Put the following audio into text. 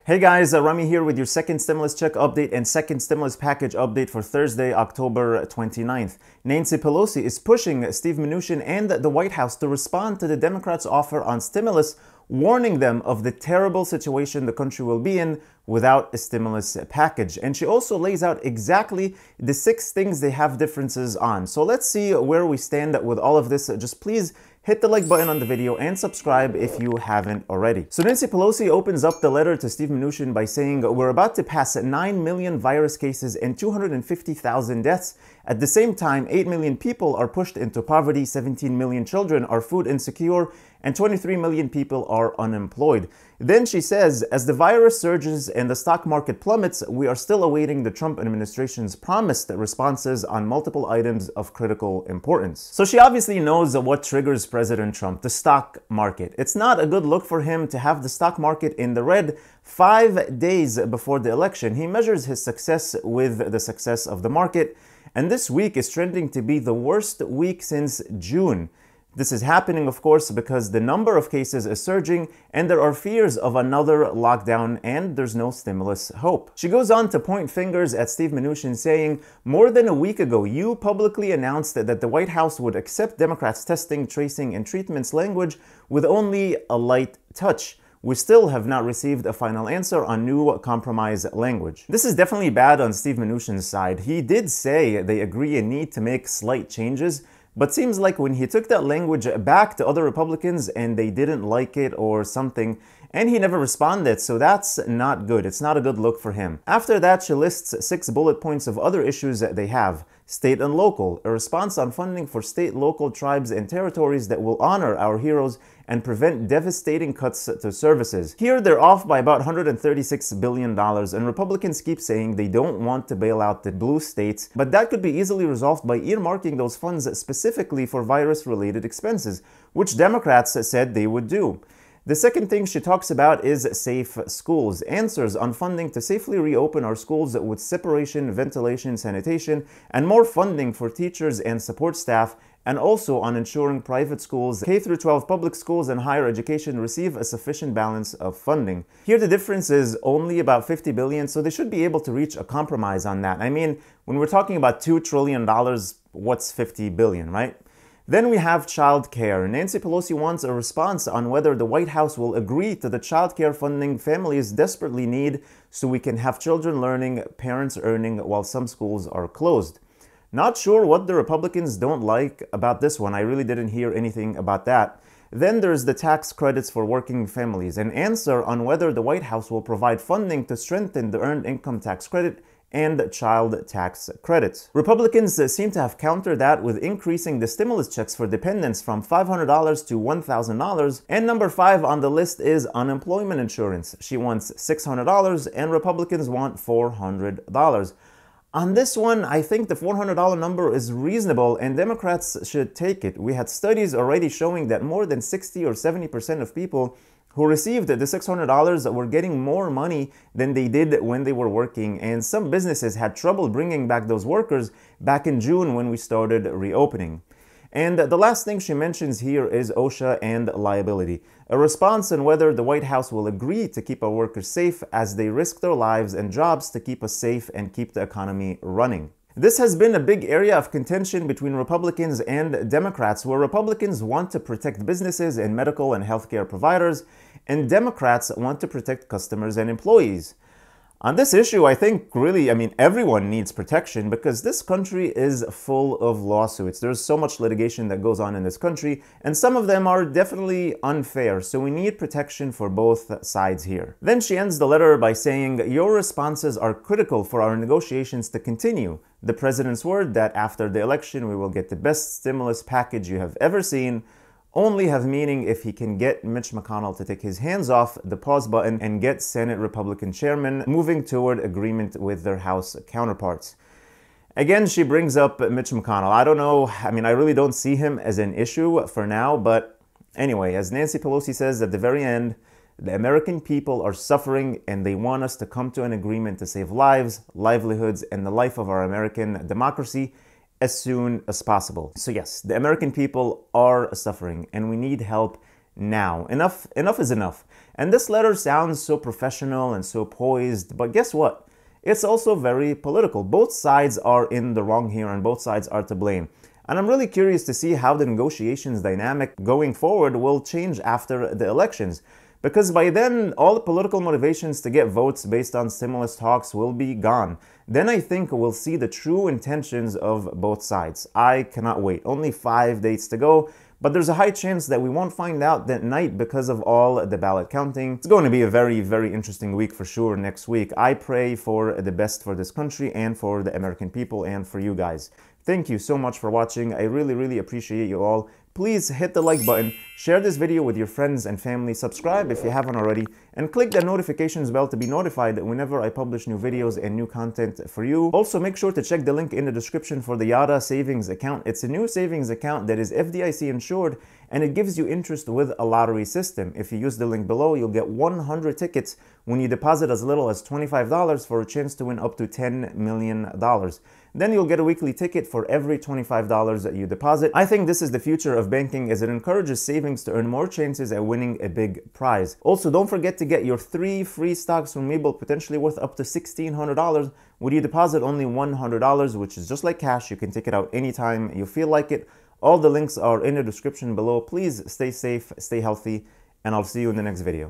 Hey guys, Rami here with your second stimulus check update and second stimulus package update for Thursday, October 29th. Nancy Pelosi is pushing Steve Mnuchin and the White House to respond to the Democrats' offer on stimulus, warning them of the terrible situation the country will be in without a stimulus package. And she also lays out exactly the 6 things they have differences on. So let's see where we stand with all of this. Just please hit the like button on the video and subscribe if you haven't already. So Nancy Pelosi opens up the letter to Steve Mnuchin by saying, "We're about to pass 9 million virus cases and 250,000 deaths. At the same time, 8 million people are pushed into poverty, 17 million children are food insecure, and 23 million people are unemployed." Then she says, "As the virus surges and the stock market plummets, we are still awaiting the Trump administration's promised responses on multiple items of critical importance." So she obviously knows what triggers President Trump, the stock market. It's not a good look for him to have the stock market in the red 5 days before the election. He measures his success with the success of the market, and this week is trending to be the worst week since June. This is happening, of course, because the number of cases is surging and there are fears of another lockdown and there's no stimulus hope. She goes on to point fingers at Steve Mnuchin, saying, "More than a week ago, you publicly announced that the White House would accept Democrats' testing, tracing, and treatments language with only a light touch. We still have not received a final answer on new compromise language." This is definitely bad on Steve Mnuchin's side. He did say they agree and need to make slight changes, but seems like when he took that language back to other Republicans and they didn't like it or something, and he never responded, so that's not good. It's not a good look for him. After that, she lists 6 bullet points of other issues that they have. State and local, a response on funding for state, local, tribes, and territories that will honor our heroes and prevent devastating cuts to services. Here, they're off by about $136 billion, and Republicans keep saying they don't want to bail out the blue states, but that could be easily resolved by earmarking those funds specifically for virus-related expenses, which Democrats said they would do. The second thing she talks about is safe schools, answers on funding to safely reopen our schools with separation, ventilation, sanitation, and more funding for teachers and support staff, and also on ensuring private schools, K-12 public schools, and higher education receive a sufficient balance of funding. Here the difference is only about $50 billion, so they should be able to reach a compromise on that. I mean, when we're talking about $2 trillion, what's $50 billion, right? Then we have child care. Nancy Pelosi wants a response on whether the White House will agree to the child care funding families desperately need so we can have children learning, parents earning while some schools are closed. Not sure what the Republicans don't like about this one. I really didn't hear anything about that. Then there's the tax credits for working families, an answer on whether the White House will provide funding to strengthen the earned income tax credit and child tax credits. Republicans seem to have countered that with increasing the stimulus checks for dependents from $500 to $1,000. And number 5 on the list is unemployment insurance. She wants $600 and Republicans want $400. On this one, I think the $400 number is reasonable and Democrats should take it. We had studies already showing that more than 60 or 70% of people who received the $600 were getting more money than they did when they were working, and some businesses had trouble bringing back those workers back in June when we started reopening. And the last thing she mentions here is OSHA and liability, a response on whether the White House will agree to keep our workers safe as they risk their lives and jobs to keep us safe and keep the economy running. This has been a big area of contention between Republicans and Democrats, where Republicans want to protect businesses and medical and healthcare providers, and Democrats want to protect customers and employees. On this issue, I think really, everyone needs protection because this country is full of lawsuits. There's so much litigation that goes on in this country, and some of them are definitely unfair, so we need protection for both sides here. Then she ends the letter by saying, "Your responses are critical for our negotiations to continue. The president's word that after the election we will get the best stimulus package you have ever seen only have meaning if he can get Mitch McConnell to take his hands off the pause button and get Senate Republican chairmen moving toward agreement with their House counterparts." Again, she brings up Mitch McConnell. I don't know, I really don't see him as an issue for now, but anyway, as Nancy Pelosi says at the very end, the American people are suffering and they want us to come to an agreement to save lives, livelihoods, and the life of our American democracy as soon as possible. So yes, the American people are suffering and we need help now. Enough is enough. And this letter sounds so professional and so poised, but guess what? It's also very political. Both sides are in the wrong here and both sides are to blame. And I'm really curious to see how the negotiations dynamic going forward will change after the elections. Because by then, all the political motivations to get votes based on stimulus talks will be gone. Then I think we'll see the true intentions of both sides. I cannot wait. Only 5 days to go. But there's a high chance that we won't find out that night because of all the ballot counting. It's going to be a very, very interesting week for sure next week. I pray for the best for this country and for the American people and for you guys. Thank you so much for watching. I really, really appreciate you all. Please hit the like button, share this video with your friends and family, subscribe if you haven't already, and click the notifications bell to be notified whenever I publish new videos and new content for you. Also, make sure to check the link in the description for the Yada savings account. It's a new savings account that is FDIC insured, and it gives you interest with a lottery system. If you use the link below, you'll get 100 tickets when you deposit as little as $25 for a chance to win up to $10 million. Then you'll get a weekly ticket for every $25 that you deposit. I think this is the future of banking, as it encourages savings to earn more chances at winning a big prize. Also, don't forget to get your 3 free stocks from Webull, potentially worth up to $1,600 when you deposit only $100, which is just like cash. You can take it out anytime you feel like it. All the links are in the description below. Please stay safe, stay healthy, and I'll see you in the next video.